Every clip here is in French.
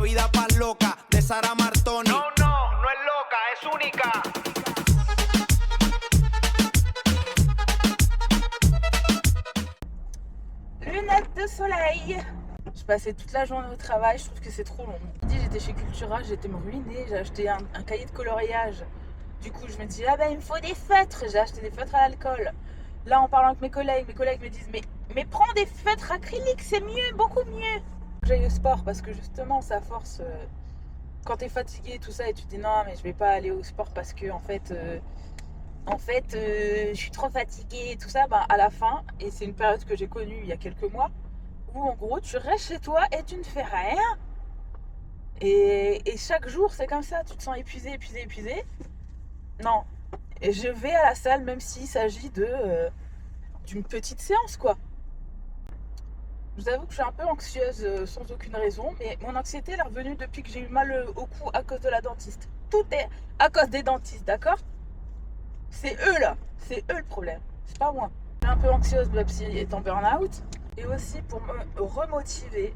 vida paz loca de Sara Martoni. No, no, no es loca, es única. Lunettes de soleil. Je passais toute la journée au travail, je trouve que c'est trop long. Midi, j'étais chez Cultura, j'étais me ruiner, j'ai acheté un cahier de coloriage. Du coup, je me dis, ah ben il me faut des feutres. J'ai acheté des feutres à l'alcool. Là, en parlant avec mes collègues me disent, mais prends des feutres acryliques, c'est mieux, beaucoup mieux. J'aille au sport parce que justement, ça force. Quand t'es fatigué, tout ça, et tu te dis, non, mais je vais pas aller au sport parce que, en fait, je suis trop fatiguée, tout ça, à la fin, et c'est une période que j'ai connue il y a quelques mois, où en gros, tu restes chez toi et tu ne fais rien. Et chaque jour, c'est comme ça, tu te sens épuisé. Non, et je vais à la salle, même s'il s'agit d'une petite séance, quoi. Je vous avoue que je suis un peu anxieuse sans aucune raison, mais mon anxiété elle est revenue depuis que j'ai eu mal au cou à cause de la dentiste. Tout est à cause des dentistes, d'accord? C'est eux là, c'est eux le problème, c'est pas moi. Je suis un peu anxieuse, ma psy est en burn-out. Et aussi pour me remotiver,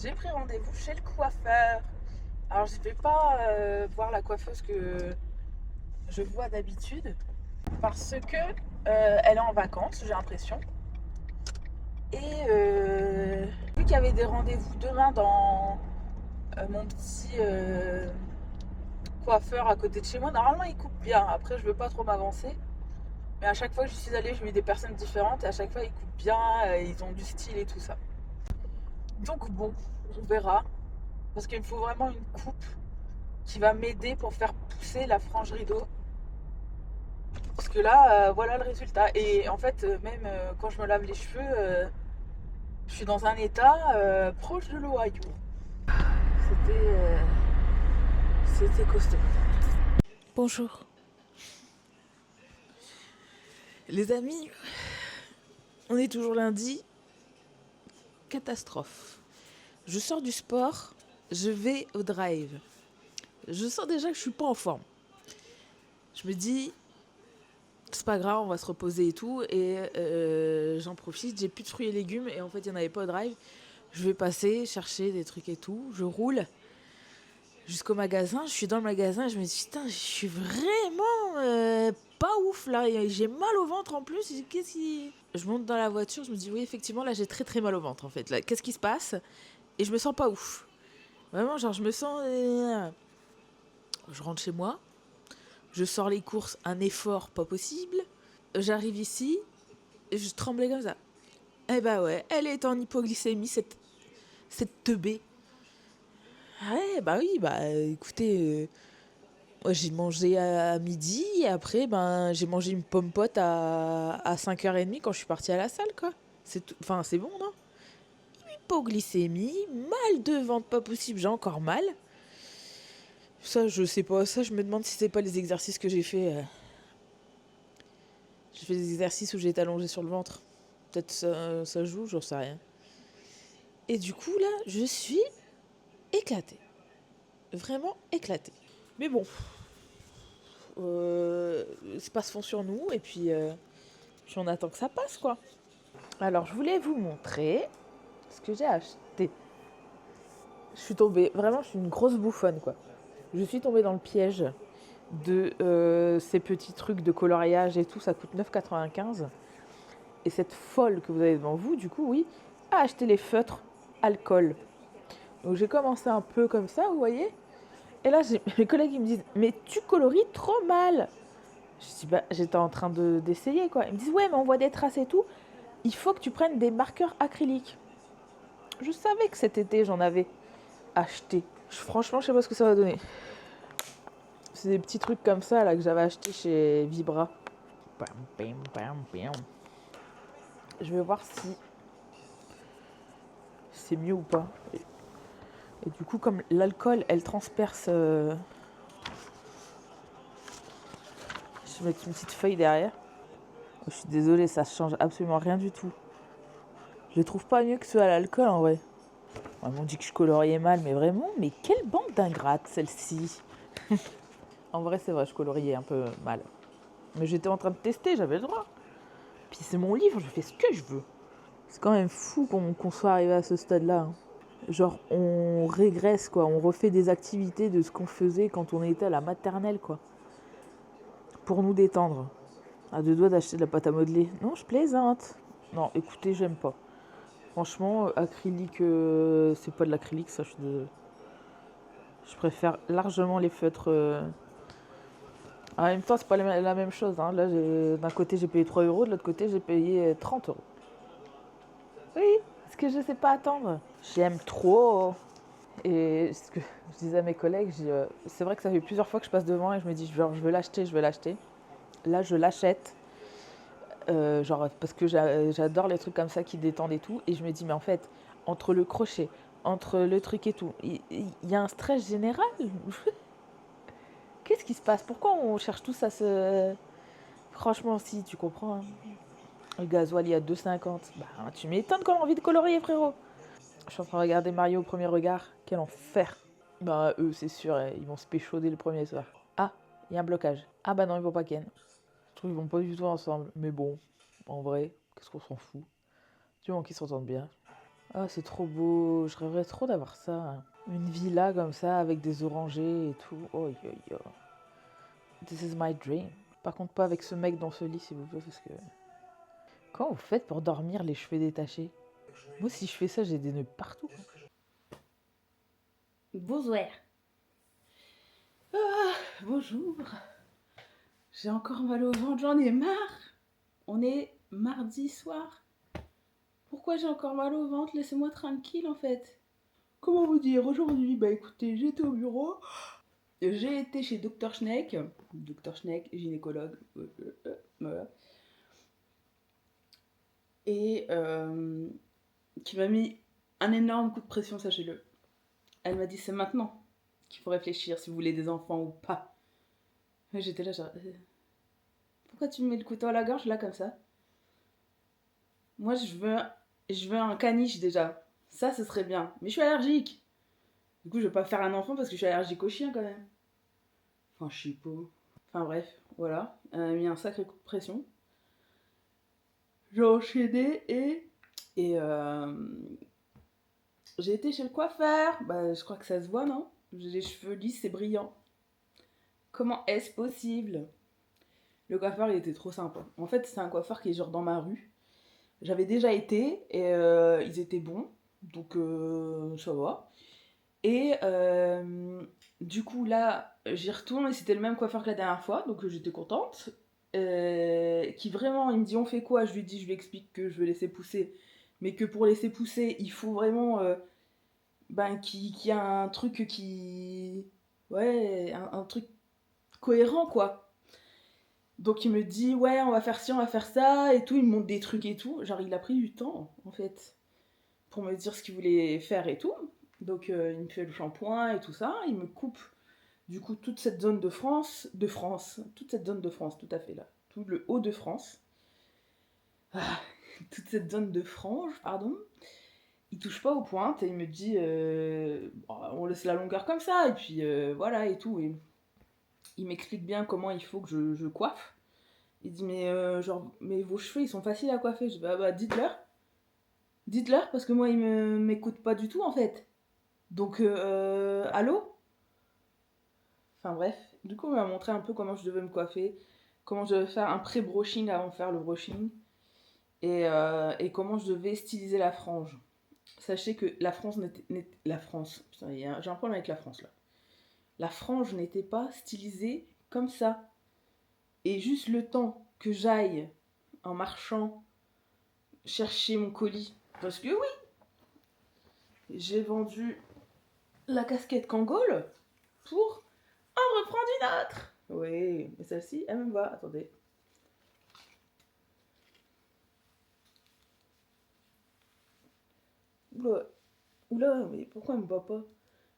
j'ai pris rendez-vous chez le coiffeur. Alors je ne vais pas voir la coiffeuse que je vois d'habitude parce que elle est en vacances, j'ai l'impression. Et vu qu'il y avait des rendez-vous demain dans mon petit coiffeur à côté de chez moi, normalement il coupe bien. Après, je veux pas trop m'avancer. Mais à chaque fois que je suis allée, j'ai eu des personnes différentes et à chaque fois ils coupent bien, ils ont du style et tout ça. Donc bon, on verra. Parce qu'il me faut vraiment une coupe qui va m'aider pour faire pousser la frange rideau. Parce que là, voilà le résultat. Et en fait, même quand je me lave les cheveux, je suis dans un état proche de l'Ohio. C'était costaud. Bonjour. Les amis, on est toujours lundi. Catastrophe. Je sors du sport, je vais au drive. Je sens déjà que je suis pas en forme. Je me dis, c'est pas grave, on va se reposer et tout. Et j'en profite, j'ai plus de fruits et légumes. Et en fait, il n'y en avait pas au drive. Je vais passer, chercher des trucs et tout. Je roule jusqu'au magasin. Je suis dans le magasin et je me dis, putain, je suis vraiment pas ouf là. Et j'ai mal au ventre en plus. Je monte dans la voiture, je me dis, oui, effectivement, là, j'ai très très mal au ventre en fait. Là, qu'est-ce qui se passe? Et je me sens pas ouf. Vraiment, genre, je me sens... Je rentre chez moi. Je sors les courses, un effort pas possible. J'arrive ici, et je tremblais comme ça. Eh bah ouais, elle est en hypoglycémie, cette teubée. Ouais, bah oui, bah écoutez, moi j'ai mangé à midi, et après, j'ai mangé une pomme pote à 5h30 quand je suis partie à la salle, quoi. Enfin, c'est bon, non? Hypoglycémie, mal de ventre pas possible, j'ai encore mal. Ça, je sais pas, ça, je me demande si c'est pas les exercices que j'ai fait. J'ai fait des exercices où j'ai été allongée sur le ventre. Peut-être ça joue, j'en sais rien. Et du coup, là, je suis éclatée. Vraiment éclatée. Mais bon, c'est pas se fond sur nous, et puis on attend que ça passe, quoi. Alors, je voulais vous montrer ce que j'ai acheté. Je suis tombée, vraiment, je suis une grosse bouffonne, quoi. Je suis tombée dans le piège de ces petits trucs de coloriage et tout, ça coûte 9,95. Et cette folle que vous avez devant vous, du coup, oui, a acheté les feutres alcool. Donc j'ai commencé un peu comme ça, vous voyez. Et là, mes collègues, ils me disent, mais tu colories trop mal. Je dis, j'étais en train d'essayer, quoi. Ils me disent, ouais, mais on voit des traces et tout. Il faut que tu prennes des marqueurs acryliques. Je savais que cet été, j'en avais acheté. Franchement, je sais pas ce que ça va donner. C'est des petits trucs comme ça, là, que j'avais acheté chez Vibra. Je vais voir si c'est mieux ou pas. Et du coup, comme l'alcool, elle transperce... Je vais mettre une petite feuille derrière. Je suis désolée, ça change absolument rien du tout. Je les trouve pas mieux que ceux à l'alcool, en vrai. Ils m'ont dit que je coloriais mal, mais vraiment, mais quelle bande d'ingrates, celle-ci. En vrai, c'est vrai, je coloriais un peu mal. Mais j'étais en train de tester, j'avais le droit. Puis c'est mon livre, je fais ce que je veux. C'est quand même fou qu'on soit arrivé à ce stade-là. Hein. Genre, on régresse, quoi. On refait des activités de ce qu'on faisait quand on était à la maternelle, quoi. Pour nous détendre. À deux doigts d'acheter de la pâte à modeler. Non, je plaisante. Non, écoutez, j'aime pas. Franchement, acrylique, c'est pas de l'acrylique, ça, je préfère largement les feutres. En même temps, c'est pas la même chose. Hein. Là, d'un côté, j'ai payé 3 euros, de l'autre côté, j'ai payé 30 euros. Oui, parce que je sais pas attendre. J'aime trop. Et ce que je disais à mes collègues, c'est vrai que ça fait plusieurs fois que je passe devant et je me dis, genre, je veux l'acheter, je veux l'acheter. Là, je l'achète. Genre, parce que j'adore les trucs comme ça qui détendent et tout. Et je me dis, mais en fait, entre le crochet, entre le truc et tout, il y a un stress général. Qu'est-ce qui se passe? Pourquoi on cherche tous à se... Franchement, si, tu comprends. Hein. Le gasoil, il y a 2,50. Bah, tu m'étonnes qu'on a envie de colorier, frérot. Je suis en train de regarder Mario au premier regard. Quel enfer. Bah, eux, c'est sûr, ils vont se péchauder le premier soir. Ah, il y a un blocage. Ah bah non, ils vont pas ken. Je trouve qu'ils vont pas du tout ensemble. Mais bon, en vrai, qu'est-ce qu'on s'en fout? Du moment qu'ils s'entendent bien. Ah, c'est trop beau. Je rêverais trop d'avoir ça. Une villa comme ça, avec des orangers et tout. Oh, yo, yo. This is my dream. Par contre, pas avec ce mec dans ce lit, s'il vous plaît, parce que... Comment vous faites pour dormir les cheveux détachés? Moi, si je fais ça, j'ai des nœuds partout. Bonsoir. Bonjour. J'ai encore mal au ventre, j'en ai marre. On est mardi soir. Pourquoi j'ai encore mal au ventre? Laissez-moi tranquille, en fait. Comment vous dire? Aujourd'hui, bah écoutez, j'étais au bureau. J'ai été chez Dr Schneck. Dr Schneck, gynécologue. Voilà. Et qui m'a mis un énorme coup de pression, sachez-le. Elle m'a dit, c'est maintenant qu'il faut réfléchir si vous voulez des enfants ou pas. Et j'étais là, genre... Pourquoi tu me mets le couteau à la gorge, là, comme ça? Moi, je veux un caniche, déjà. Ça, ce serait bien. Mais je suis allergique. Du coup, je vais pas faire un enfant parce que je suis allergique aux chiens, quand même. Enfin, je sais pas. Enfin, bref, voilà. Elle m'a mis un sacré coup de pression. J'ai enchaîné et j'ai été chez le coiffeur. Bah, je crois que ça se voit, non? J'ai les cheveux lisses et brillants. Comment est-ce possible? Le coiffeur, il était trop sympa. En fait, c'est un coiffeur qui est genre dans ma rue. J'avais déjà été et ils étaient bons. Donc, ça va. Et du coup, là, j'y retourne et c'était le même coiffeur que la dernière fois. Donc, j'étais contente. Qui vraiment, il me dit on fait quoi? Je lui explique que je veux laisser pousser. Mais que pour laisser pousser, il faut vraiment qu'il y a un truc qui... Ouais, un truc cohérent, quoi. Donc il me dit, ouais, on va faire ci, on va faire ça, et tout. Il me montre des trucs et tout. Genre, il a pris du temps, en fait, pour me dire ce qu'il voulait faire et tout. Donc il me fait le shampoing et tout ça. Il me coupe, du coup, toute cette zone de France. Toute cette zone de France, tout à fait, là. Tout le haut de France. Ah, toute cette zone de frange, pardon. Il touche pas aux pointes et il me dit on laisse la longueur comme ça et puis voilà et tout. Et il m'explique bien comment il faut que je coiffe. Il dit mais mais vos cheveux ils sont faciles à coiffer. Je dis bah dites-leur parce que moi ils m'écoutent pas du tout en fait. Donc allô. Enfin bref, du coup il m'a montré un peu comment je devais me coiffer, comment je devais faire un pré-brushing avant de faire le brushing et comment je devais styliser la frange. Sachez que la France la France, putain, j'ai un problème avec la France là. La frange n'était pas stylisée comme ça. Et juste le temps que j'aille en marchant chercher mon colis. Parce que oui, j'ai vendu la casquette Kangol pour en reprendre une autre. Oui, mais celle-ci, elle me va. Attendez. Oula, mais pourquoi elle me va pas?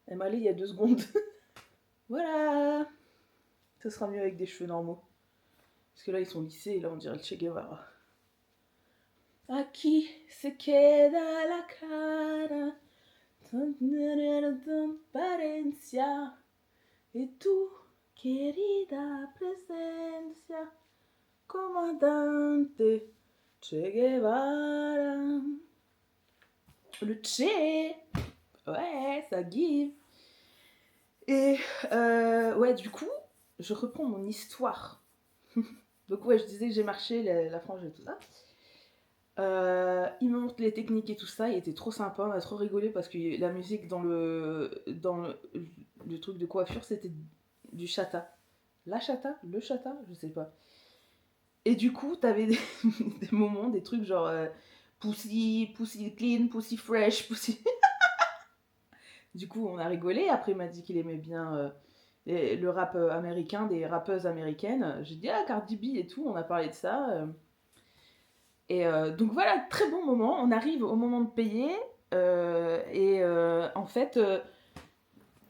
Elle m'allait il y a 2 secondes. Voilà. Ce sera mieux avec des cheveux normaux. Parce que là, ils sont lissés et là, on dirait le Che Guevara. Aquí se queda la cara, transparencia, y tu querida presencia, comandante Che Guevara. Le Che. Ouais, ça give. Et ouais, du coup, je reprends mon histoire. Donc ouais, je disais que j'ai marché la frange et tout ça. Il me montre les techniques et tout ça, il était trop sympa, on a trop rigolé parce que la musique dans le truc de coiffure, c'était du chata. La chata? Le chata? Je sais pas. Et du coup, t'avais des moments, des trucs genre pussy clean, pussy fresh, pussy... Du coup, on a rigolé. Après, il m'a dit qu'il aimait bien le rap américain, des rappeuses américaines. J'ai dit, ah, Cardi B et tout, on a parlé de ça. Et donc voilà, très bon moment. On arrive au moment de payer. En fait,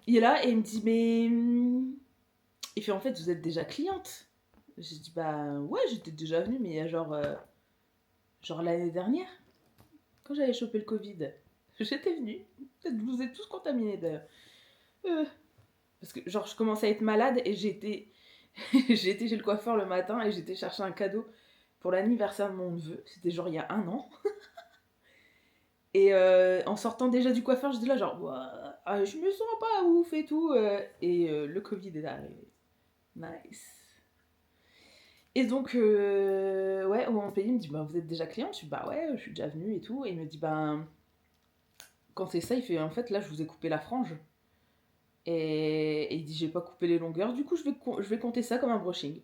il est là et il me dit, mais... Il fait, en fait, vous êtes déjà cliente. J'ai dit, bah ouais, j'étais déjà venue, mais il y a genre l'année dernière, quand j'avais chopé le Covid. J'étais venue. Peut-être vous êtes tous contaminés d'ailleurs. Parce que genre je commençais à être malade et j'étais j'étais chez le coiffeur le matin et j'étais chercher un cadeau pour l'anniversaire de mon neveu. C'était genre il y a 1 an. Et en sortant déjà du coiffeur, j'étais là genre je me sens pas ouf et tout. Le Covid est arrivé. Nice. Et donc, ouais, au moment payé, il me dit, bah, vous êtes déjà client? Je dis, bah ouais, je suis déjà venue et tout. Et il me dit, ben, quand c'est ça, il fait, en fait, là, je vous ai coupé la frange. Et il dit, j'ai pas coupé les longueurs, du coup, je vais compter ça comme un brushing.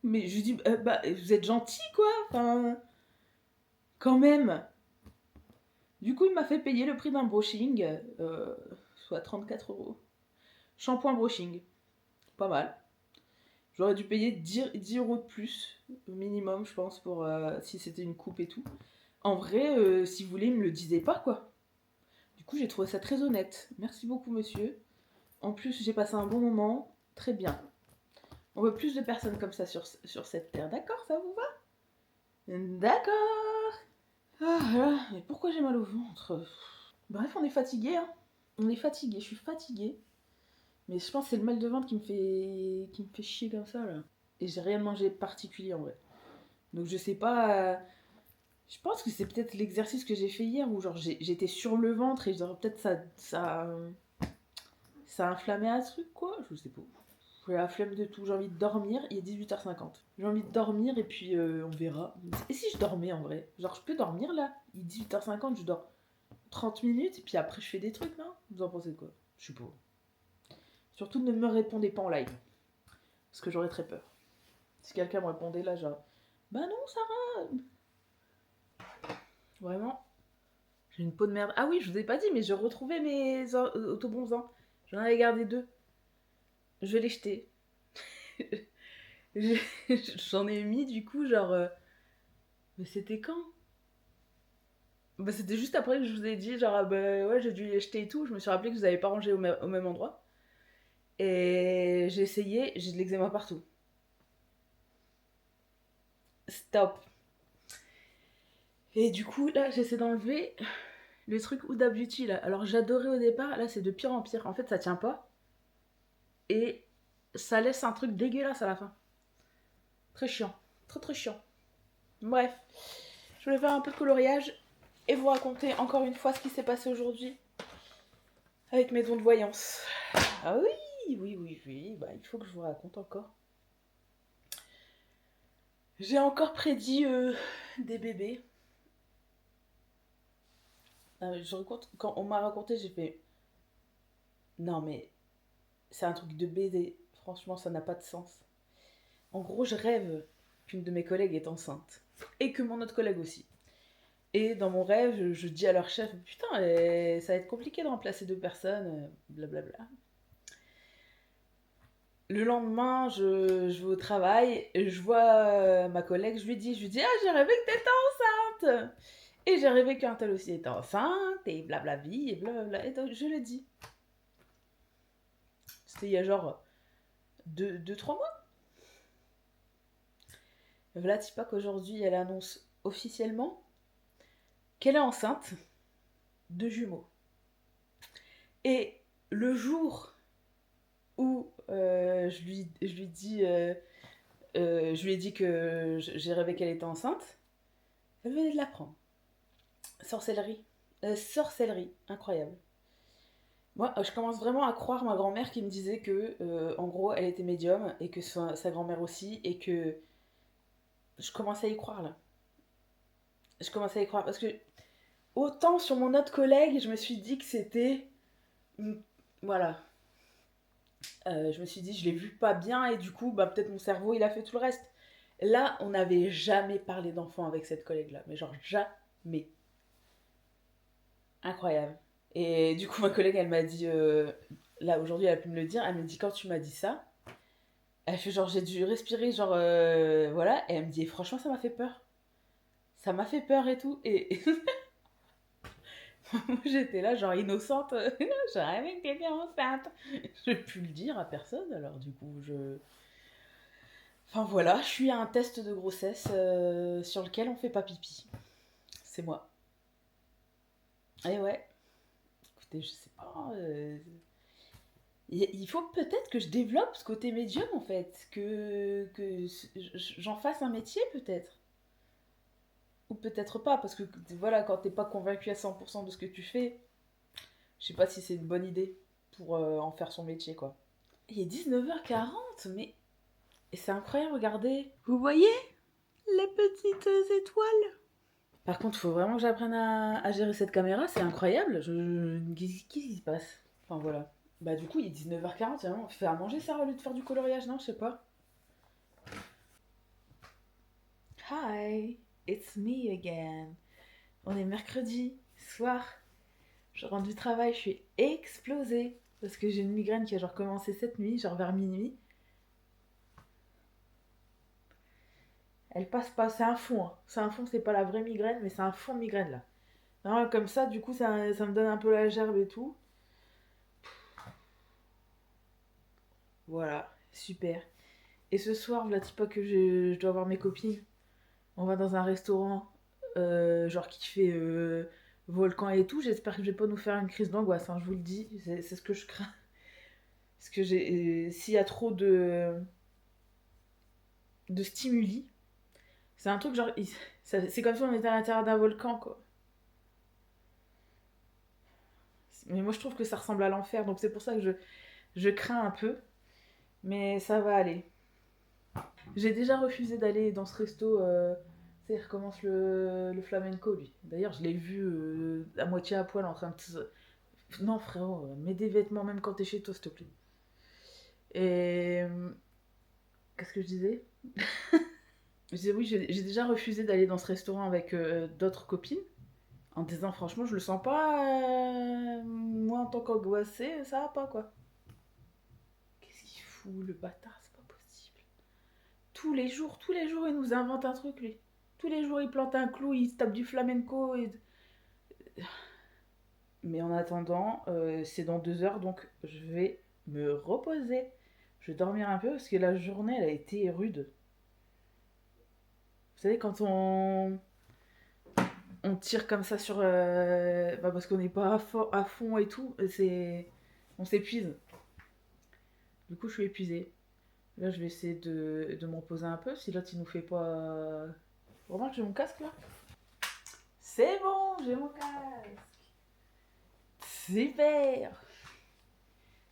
Mais je lui dis, bah, vous êtes gentil, quoi. Enfin, quand même. Du coup, il m'a fait payer le prix d'un brushing, soit 34 €. Shampoing brushing. Pas mal. J'aurais dû payer 10 € de plus, au minimum, je pense, pour si c'était une coupe et tout. En vrai, si vous voulez, il me le disait pas, quoi. Du coup, j'ai trouvé ça très honnête. Merci beaucoup, monsieur. En plus, j'ai passé un bon moment. Très bien. On veut plus de personnes comme ça sur cette terre. D'accord, ça vous va? D'accord. Ah là, mais pourquoi j'ai mal au ventre? Bref, on est fatigué, hein. On est fatigué, je suis fatiguée. Mais je pense que c'est le mal de ventre qui me fait chier comme ça, là. Et j'ai rien mangé de particulier, en vrai. Donc je sais pas... Je pense que c'est peut-être l'exercice que j'ai fait hier, où genre j'étais sur le ventre et genre peut-être ça a inflammé un truc, quoi. Je sais pas. J'ai la flemme de tout, j'ai envie de dormir, il est 18h50. J'ai envie de dormir et puis on verra. Et si je dormais en vrai? Genre je peux dormir là? Il est 18h50, je dors 30 minutes et puis après je fais des trucs, non? Vous en pensez quoi? Je sais pas. Surtout ne me répondez pas en live. Parce que j'aurais très peur. Si quelqu'un me répondait là, genre, bah non, Sarah! Vraiment, j'ai une peau de merde. Ah oui, je vous ai pas dit, mais je retrouvais mes autobonsans. J'en avais gardé 2. Je vais les jeter. J'en ai mis du coup, genre. Mais c'était quand? Bah, c'était juste après que je vous ai dit, genre, bah ouais, j'ai dû les jeter et tout. Je me suis rappelé que vous avez pas rangé au même endroit. Et j'ai essayé, j'ai de l'eczéma partout. Stop. Et du coup, là, j'essaie d'enlever le truc Huda Beauty là. Alors, j'adorais au départ, là, c'est de pire en pire. En fait, ça tient pas. Et ça laisse un truc dégueulasse à la fin. Très chiant. Très très chiant. Bref, je voulais faire un peu de coloriage et vous raconter encore une fois ce qui s'est passé aujourd'hui avec mes dons de voyance. Ah oui, bah il faut que je vous raconte encore. J'ai encore prédit des bébés. Quand on m'a raconté, j'ai fait non mais c'est un truc de bébé. Franchement, ça n'a pas de sens. En gros, je rêve qu'une de mes collègues est enceinte et que mon autre collègue aussi. Et dans mon rêve, je dis à leur chef, putain, ça va être compliqué de remplacer 2 personnes, blablabla. Le lendemain, je vais au travail, et je vois ma collègue, je lui dis, ah, j'ai rêvé que t'étais enceinte. Et j'ai rêvé qu'un tel aussi était enceinte, et blablabli, et blablabla. Et donc, je le dis. C'était il y a genre 2-3 mois. Voilà, c'est pas qu'aujourd'hui, elle annonce officiellement qu'elle est enceinte de jumeaux. Et le jour où je lui ai dit que j'ai rêvé qu'elle était enceinte, elle venait de l'apprendre. Sorcellerie. sorcellerie, incroyable. Moi, je commence vraiment à croire ma grand-mère qui me disait que, en gros, elle était médium et que sa grand-mère aussi, et que je commence à y croire là. Je commence à y croire parce que autant sur mon autre collègue, je me suis dit que c'était, voilà, je me suis dit je l'ai vu pas bien et du coup, bah peut-être mon cerveau il a fait tout le reste. Là, on n'avait jamais parlé d'enfant avec cette collègue là, mais genre jamais. Incroyable. Et du coup, ma collègue, elle m'a dit, là aujourd'hui, elle a pu me le dire, elle me dit quand tu m'as dit ça, elle fait genre j'ai dû respirer, genre voilà, et elle me dit franchement ça m'a fait peur. Ça m'a fait peur et tout. Et moi j'étais là, genre innocente, je rêvais que t'étais enceinte. Je n'ai pu le dire à personne, alors du coup je. Enfin voilà, je suis à un test de grossesse sur lequel on fait pas pipi. C'est moi. Et ouais, écoutez, je sais pas. Il faut peut-être que je développe ce côté médium en fait, que j'en fasse un métier peut-être. Ou peut-être pas, parce que voilà, quand t'es pas convaincu à 100% de ce que tu fais, je sais pas si c'est une bonne idée pour en faire son métier quoi. Il est 19h40, mais c'est incroyable, regardez. Vous voyez les petites étoiles? Par contre, il faut vraiment que j'apprenne à gérer cette caméra, c'est incroyable. Qu'est-ce qui se passe? Enfin voilà. Bah du coup, il est 19h40, vraiment. Fais à manger ça au lieu de faire du coloriage, non? Je sais pas. Hi, it's me again. On est mercredi soir. Je rentre du travail, je suis explosée. Parce que j'ai une migraine qui a genre commencé cette nuit, genre vers minuit. Elle passe pas, c'est un fond. Hein. C'est un fond, c'est pas la vraie migraine, mais c'est un fond de migraine là. Non, comme ça, du coup, ça me donne un peu la gerbe et tout. Voilà, super. Et ce soir, voilà, pas que je dois voir mes copines. On va dans un restaurant, genre qui fait volcan et tout. J'espère que je vais pas nous faire une crise d'angoisse, hein, je vous le dis. C'est ce que je crains. Parce que s'il y a trop de stimuli, c'est un truc genre. C'est comme si on était à l'intérieur d'un volcan, quoi. Mais moi, je trouve que ça ressemble à l'enfer, donc c'est pour ça que je crains un peu. Mais ça va aller. J'ai déjà refusé d'aller dans ce resto. Il recommence le flamenco, lui. D'ailleurs, je l'ai vu à moitié à poil en train de. Non, frérot, mets des vêtements même quand t'es chez toi, s'il te plaît. Et. Qu'est-ce que je disais? Je disais oui, j'ai déjà refusé d'aller dans ce restaurant avec d'autres copines. En disant, franchement, je le sens pas. Moi, en tant qu'angoissée, ça va pas, quoi. Qu'est-ce qu'il fout, le bâtard? C'est pas possible. Tous les jours, il nous invente un truc, lui. Tous les jours, il plante un clou, il se tape du flamenco. Mais en attendant, c'est dans 2 heures, donc je vais me reposer. Je vais dormir un peu parce que la journée, elle a été rude. Vous savez, quand on tire comme ça sur. Parce qu'on n'est pas à fond et tout, on s'épuise. Du coup, je suis épuisée. Là, je vais essayer de me reposer un peu. Si l'autre, il nous fait pas. Remarque, j'ai mon casque là. C'est bon, j'ai mon casque. Super.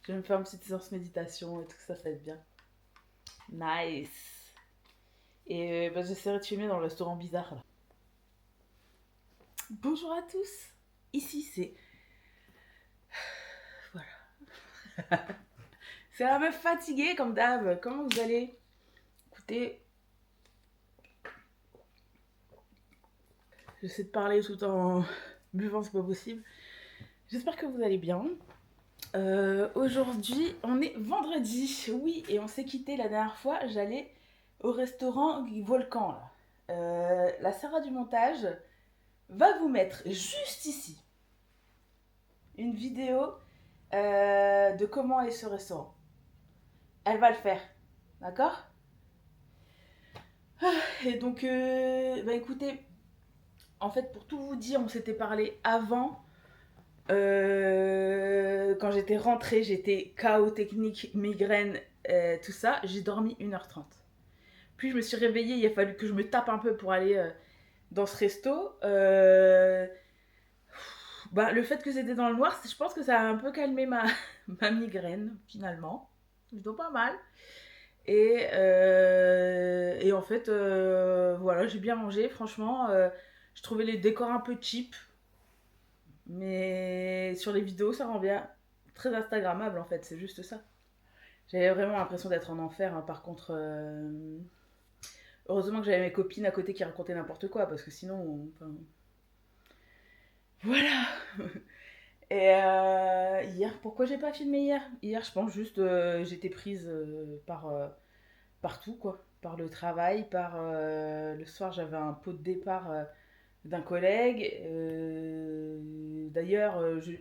Je vais me faire une petite séance méditation et tout ça va être bien. Nice. Et j'essaierai de filmer dans le restaurant bizarre là. Bonjour à tous. Ici c'est... Voilà. C'est la meuf fatiguée comme d'hab. Comment vous allez? Écoutez... J'essaie de parler tout en buvant, c'est pas possible. J'espère que vous allez bien. Aujourd'hui, on est vendredi. Oui, et on s'est quitté la dernière fois. J'allais au restaurant Volcan. Là. La Sarah du montage va vous mettre juste ici une vidéo de comment est ce restaurant. Elle va le faire, d'accord? Et donc, écoutez, en fait, pour tout vous dire, on s'était parlé avant. Quand j'étais rentrée, j'étais KO technique, migraine, tout ça. J'ai dormi 1h30. Puis je me suis réveillée, il a fallu que je me tape un peu pour aller dans ce resto. Bah, le fait que c'était dans le noir, je pense que ça a un peu calmé ma migraine, finalement. Plutôt pas mal. Et en fait, voilà, j'ai bien mangé, franchement. Je trouvais les décors un peu cheap, mais sur les vidéos, ça rend bien. Très Instagrammable, en fait, c'est juste ça. J'avais vraiment l'impression d'être en enfer, hein. Par contre, heureusement que j'avais mes copines à côté qui racontaient n'importe quoi, parce que sinon, enfin, voilà. Et hier, pourquoi j'ai pas filmé hier? Hier, je pense juste, j'étais prise par tout, quoi. Par le travail, par le soir, j'avais un pot de départ d'un collègue. D'ailleurs, je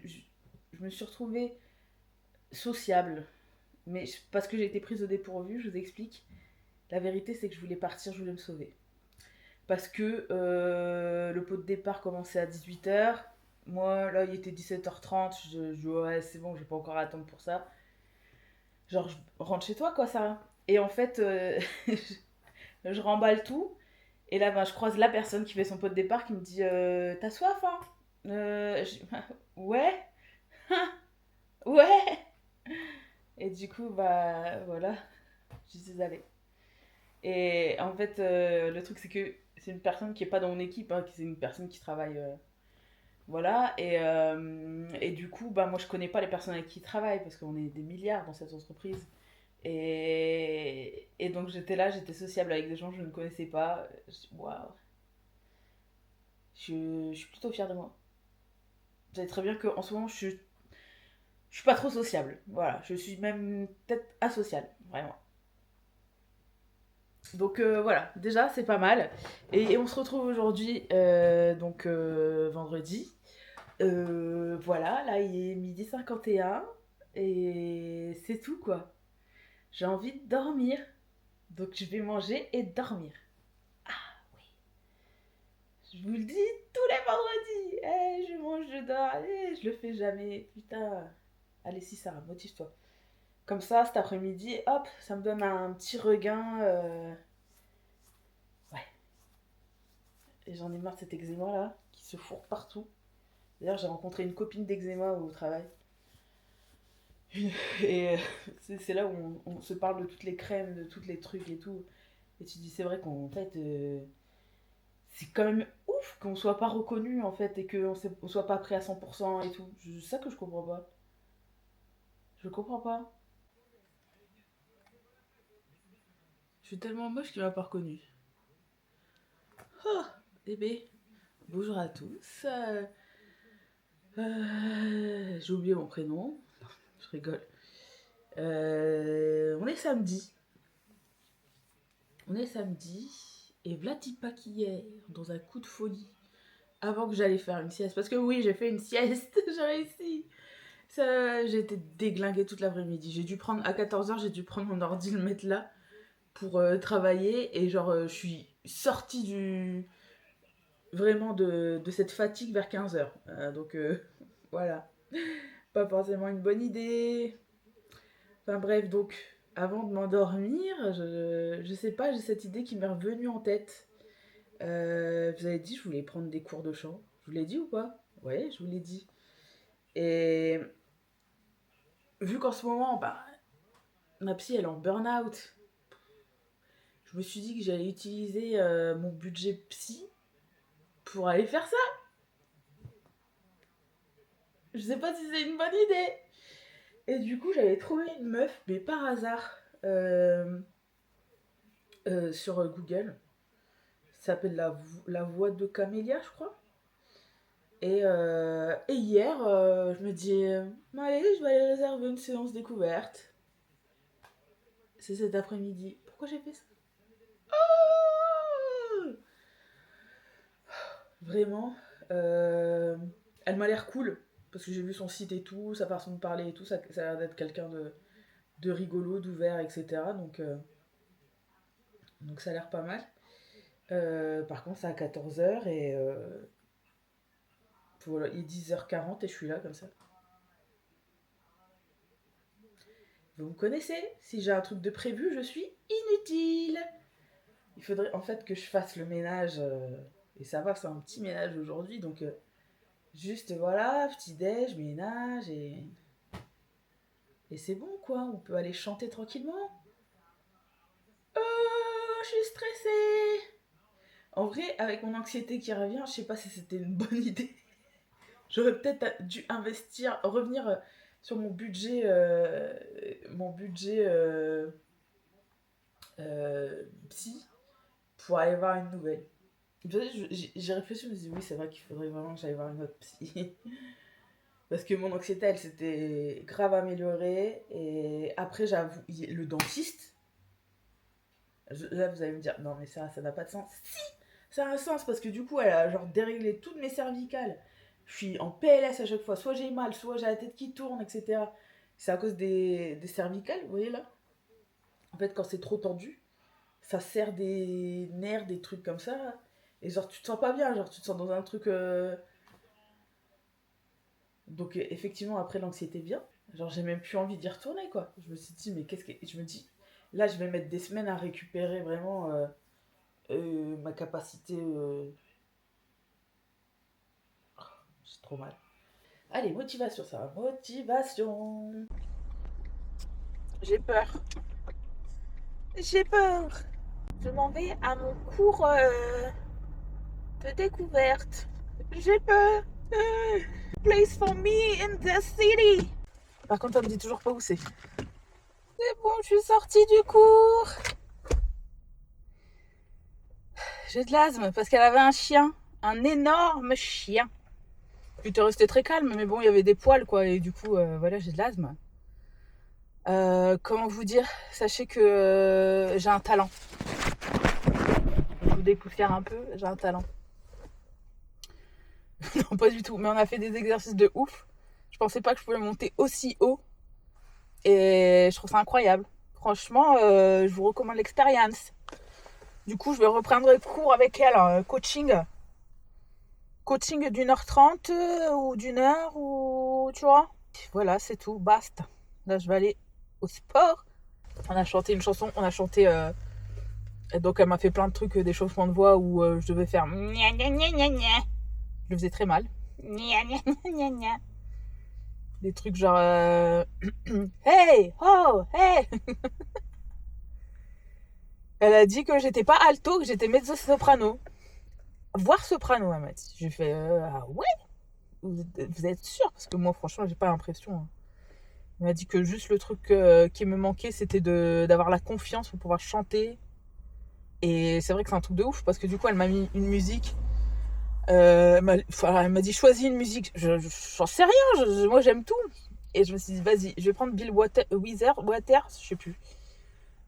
me suis retrouvée sociable, mais parce que j'ai été prise au dépourvu, je vous explique. La vérité, c'est que je voulais partir, je voulais me sauver. Parce que le pot de départ commençait à 18h. Moi, là, il était 17h30. Ouais, c'est bon, je vais pas encore attendre pour ça. Genre, je rentre chez toi, quoi, ça. Et en fait, je remballe tout. Et là, ben, je croise la personne qui fait son pot de départ qui me dit t'as soif, hein Ouais, ouais. Et du coup, bah, voilà, j'y suis allée. Et en fait, le truc, c'est que c'est une personne qui est pas dans mon équipe, hein, c'est une personne qui travaille. Voilà. Et du coup, bah, moi, je connais pas les personnes avec qui ils travaillent parce qu'on est des milliards dans cette entreprise. Et donc, j'étais là, j'étais sociable avec des gens que je ne connaissais pas. Waouh, je suis plutôt fière de moi. Vous savez très bien qu'en ce moment, je suis pas trop sociable. Voilà, je suis même peut-être asociale, vraiment. Donc voilà, déjà c'est pas mal. Et on se retrouve aujourd'hui, donc vendredi. Voilà, là il est 12h51 et c'est tout quoi. J'ai envie de dormir. Donc je vais manger et dormir. Je vous le dis tous les vendredis. Je mange, je dors. Je le fais jamais. Putain. Allez, si Sarah, motive-toi. Comme ça, cet après-midi, hop, ça me donne un petit regain. Ouais. Et j'en ai marre de cet eczéma là, qui se fourre partout. D'ailleurs, j'ai rencontré une copine d'eczéma au travail. Et c'est là où on se parle de toutes les crèmes, de tous les trucs et tout. Et tu dis, c'est vrai qu'en fait, c'est quand même ouf qu'on soit pas reconnu en fait et qu'on soit pas pris à 100% et tout. C'est ça que je comprends pas. Je comprends pas. Je suis tellement moche qu'il m'a pas reconnu. Oh, bébé. Bonjour à tous. J'ai oublié mon prénom. Je rigole. On est samedi. On est samedi. Et Vlatipa hier, dans un coup de folie, avant que j'allais faire une sieste. Parce que oui, j'ai fait une sieste. J'ai réussi. Ça, j'ai été déglinguée toute l'après-midi. J'ai dû prendre, à 14h, j'ai dû prendre mon ordi, le mettre là, pour travailler. Et genre, je suis sortie vraiment de cette fatigue vers 15h. Donc, voilà. Pas forcément une bonne idée. Enfin bref, donc avant de m'endormir, je sais pas, j'ai cette idée qui m'est revenue en tête. Vous avez dit, je voulais prendre des cours de chant. Je vous l'ai dit ou pas? Ouais, je vous l'ai dit. Et vu qu'en ce moment, bah, ma psy elle est en burn-out, je me suis dit que j'allais utiliser mon budget psy pour aller faire ça. Je sais pas si c'est une bonne idée. Et du coup, j'avais trouvé une meuf, mais par hasard, sur Google. Ça s'appelle la voix de Camélia, je crois. Et hier, je me dis, allez, je vais aller réserver une séance découverte. C'est cet après-midi. Pourquoi j'ai fait ça? Oh, vraiment, euh, elle m'a l'air cool. Parce que j'ai vu son site et tout, sa façon de parler et tout. Ça a l'air d'être quelqu'un de rigolo, d'ouvert, etc. Donc ça a l'air pas mal. Par contre, c'est à 14h et voilà, il est 10h40 et je suis là comme ça. Vous me connaissez, si j'ai un truc de prévu, je suis inutile. Il faudrait en fait que je fasse le ménage. Et ça va, c'est un petit ménage aujourd'hui. Donc Juste voilà, petit-déj, ménage et c'est bon quoi, on peut aller chanter tranquillement. Oh, je suis stressée. En vrai, avec mon anxiété qui revient, je sais pas si c'était une bonne idée. J'aurais peut-être dû investir, revenir sur mon budget psy pour aller voir une nouvelle. J'ai réfléchi, je me suis dit oui, c'est vrai qu'il faudrait vraiment que j'aille voir une autre psy. Parce que mon anxiété, elle s'était grave améliorée. Et après, j'avoue, le dentiste, là, vous allez me dire, non, mais ça n'a pas de sens. Si, ça a un sens, parce que du coup, elle a genre déréglé toutes mes cervicales. Je suis en PLS à chaque fois. Soit j'ai mal, soit j'ai la tête qui tourne, etc. C'est à cause des cervicales, vous voyez là. En fait, quand c'est trop tendu, ça serre des nerfs, des trucs comme ça. Et genre, tu te sens pas bien, genre, tu te sens dans un truc. Donc, effectivement, après, l'anxiété vient. Genre, j'ai même plus envie d'y retourner, quoi. Je me suis dit, mais qu'est-ce que. Je me dis, là, je vais mettre des semaines à récupérer vraiment ma capacité. J'ai trop mal. Allez, motivation, ça va. Motivation. J'ai peur. J'ai peur. Je m'en vais à mon cours de découverte. J'ai peur. Place for me in the city. Par contre, on me dit toujours pas où c'est. C'est bon, je suis sortie du cours. J'ai de l'asthme parce qu'elle avait un chien. Un énorme chien. Il était resté très calme, mais bon, il y avait des poils, quoi. Et du coup, voilà, j'ai de l'asthme. Comment vous dire? Sachez que j'ai un talent. Je vous dépoussière un peu, j'ai un talent. Non, pas du tout. Mais on a fait des exercices de ouf. Je pensais pas que je pouvais monter aussi haut. Et je trouve ça incroyable. Franchement, je vous recommande l'expérience. Du coup, je vais reprendre cours avec elle, coaching. Coaching d'1h30 ou d'1 heure, ou tu vois. Voilà, c'est tout, basta. Là, je vais aller au sport. On a chanté une chanson, on a chanté. Donc, elle m'a fait plein de trucs, des chansons de voix où je devais faire. Gna gna gna gna gna. Je le faisais très mal. Gna gna gna gna gna. Des trucs genre. Hey! Oh! Hey! Elle a dit que j'étais pas alto, que j'étais mezzo-soprano. Voire soprano, elle m'a dit. J'ai fait. Ah ouais? Vous êtes sûr? Parce que moi, franchement, j'ai pas l'impression. Hein. Elle m'a dit que juste le truc qui me manquait, c'était d'avoir la confiance pour pouvoir chanter. Et c'est vrai que c'est un truc de ouf parce que du coup, elle m'a mis une musique. Elle m'a dit choisis une musique. J'en sais rien, moi j'aime tout. Et je me suis dit, vas-y, je vais prendre Bill Waters, je sais plus.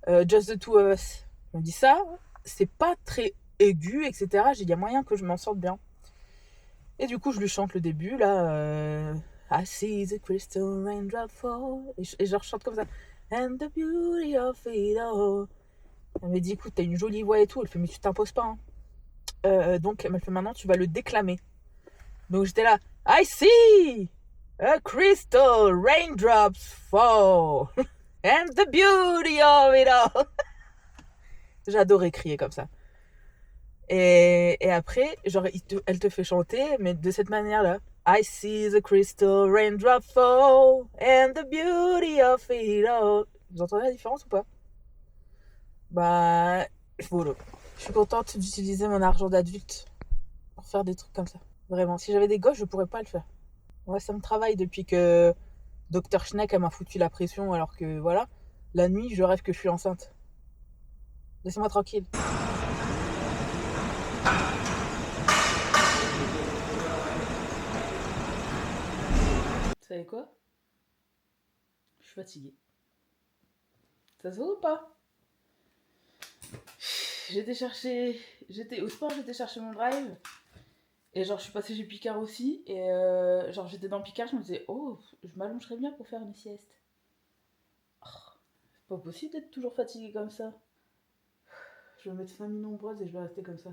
Just the Two of Us. Elle me dit ça, c'est pas très aigu, etc. J'ai dit, il y a moyen que je m'en sorte bien. Et du coup, je lui chante le début, là. I see the crystal raindrop fall. Et je chante comme ça. And the beauty of it all. Elle m'a dit, écoute, t'as une jolie voix et tout. Elle fait, mais tu t'imposes pas. Hein. Donc, elle m'a fait, maintenant, tu vas le déclamer. Donc, j'étais là. I see a crystal raindrops fall. And the beauty of it all. J'adorais crier comme ça. Et après, genre, elle te fait chanter, mais de cette manière-là. I see the crystal raindrop fall and the beauty of it all. Vous entendez la différence ou pas? Bah, voilà. Je suis contente d'utiliser mon argent d'adulte pour faire des trucs comme ça. Vraiment, si j'avais des gosses, je pourrais pas le faire. Ouais, ça me travaille depuis que Dr Schneck m'a foutu la pression, alors que voilà, la nuit, je rêve que je suis enceinte. Laissez-moi tranquille. Vous savez quoi? Je suis fatiguée. Ça se voit ou pas? J'étais au sport, j'étais chercher mon drive. Et genre, je suis passée chez Picard aussi. Et genre, j'étais dans Picard, je me disais, oh, je m'allongerais bien pour faire une sieste. Oh, c'est pas possible d'être toujours fatiguée comme ça. Je vais mettre famille nombreuse et je vais rester comme ça.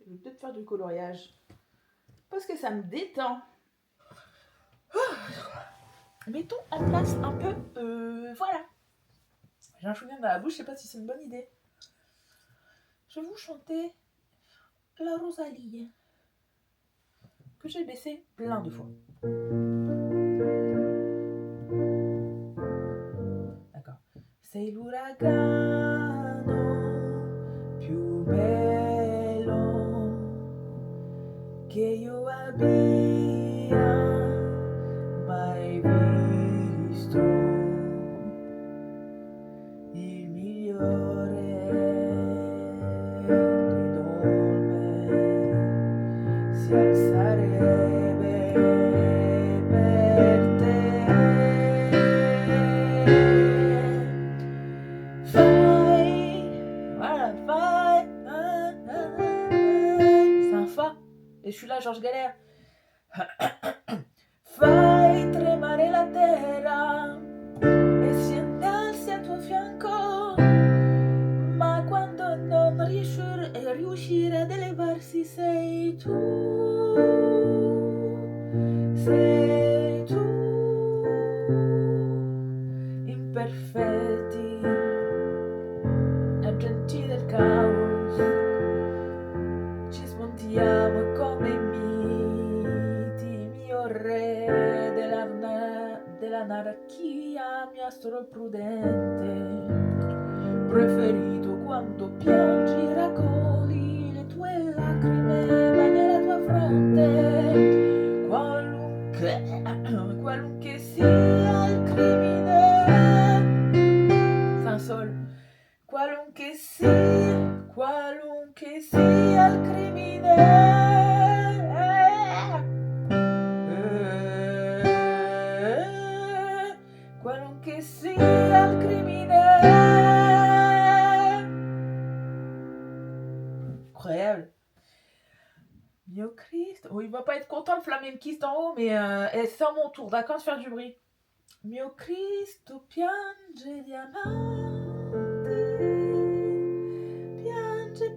Je vais peut-être faire du coloriage. Parce que ça me détend. Mettons en place un peu. Voilà. J'ai un chewing-gum dans la bouche, je sais pas si c'est une bonne idée. Je vais vous chanter La Rosalie. que j'ai baissé plein de fois. D'accord. Sei l'uragano più bello che io abbia mai visto, il migliore dei dolmen si alzarebbe per te. C'est un fa, et je suis là genre je galère. Fai tremare la terra e si innalzi al tuo fianco, ma quando non riuscire ad elevarsi sei tu, imperfetti, agenti del caos, ci smontiamo come miti, mio re dell'anarchia, mastro prudente, preferito quando piangi raccogli le tue lacrime, bagna la tua fronte, qualunque sia il crimine, c'est un sol, qualunque sia il crimine, qualunque sia il crimine. Incroyable. Mio Christ. Oh, il va pas être content le flamenquiste en haut, mais c'est à mon tour, d'accord, de faire du bruit. Mio Cristo piange diamanti,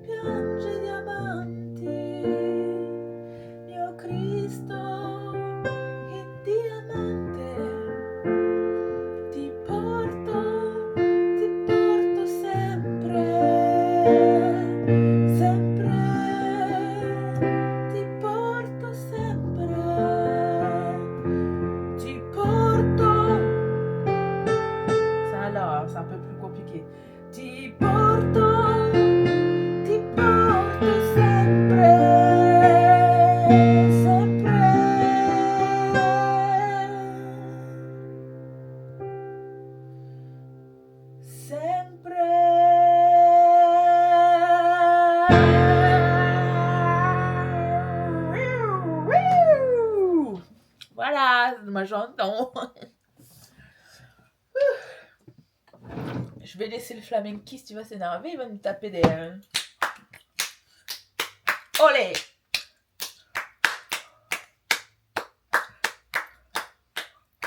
piange diamanti, mio Cristo in diamante, ti porto sempre, ti porto sempre, ti porto. Ça là, c'est un peu plus compliqué. Ti porto sempre, voilà, moi j'entends. Je vais laisser le flamenquiste, il va s'énerver, il va nous taper des... Olé!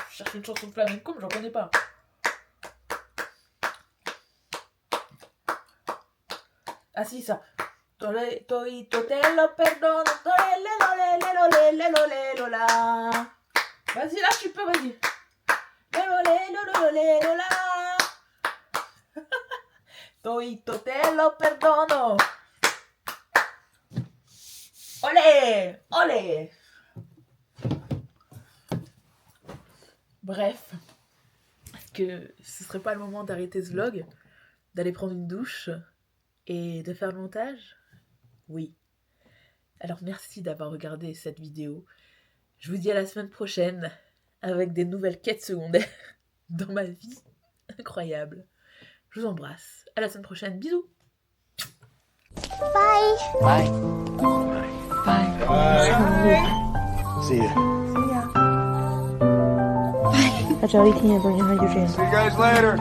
Je cherche une chanson de flamenco, mais j'en connais pas. Ah si, ça. Toito te lo perdono, lola. Vas-y, là, tu peux, vas-y. Lola. Toito te lo perdono. Olé. Bref, est-ce que ce serait pas le moment d'arrêter ce vlog, d'aller prendre une douche et de faire le montage? Oui. Alors merci d'avoir regardé cette vidéo. Je vous dis à la semaine prochaine avec des nouvelles quêtes secondaires dans ma vie incroyable. Je vous embrasse. À la semaine prochaine. Bisous. Bye. Bye. Bye. See ya. 他只要一听见动静，他就这样。 See you guys later.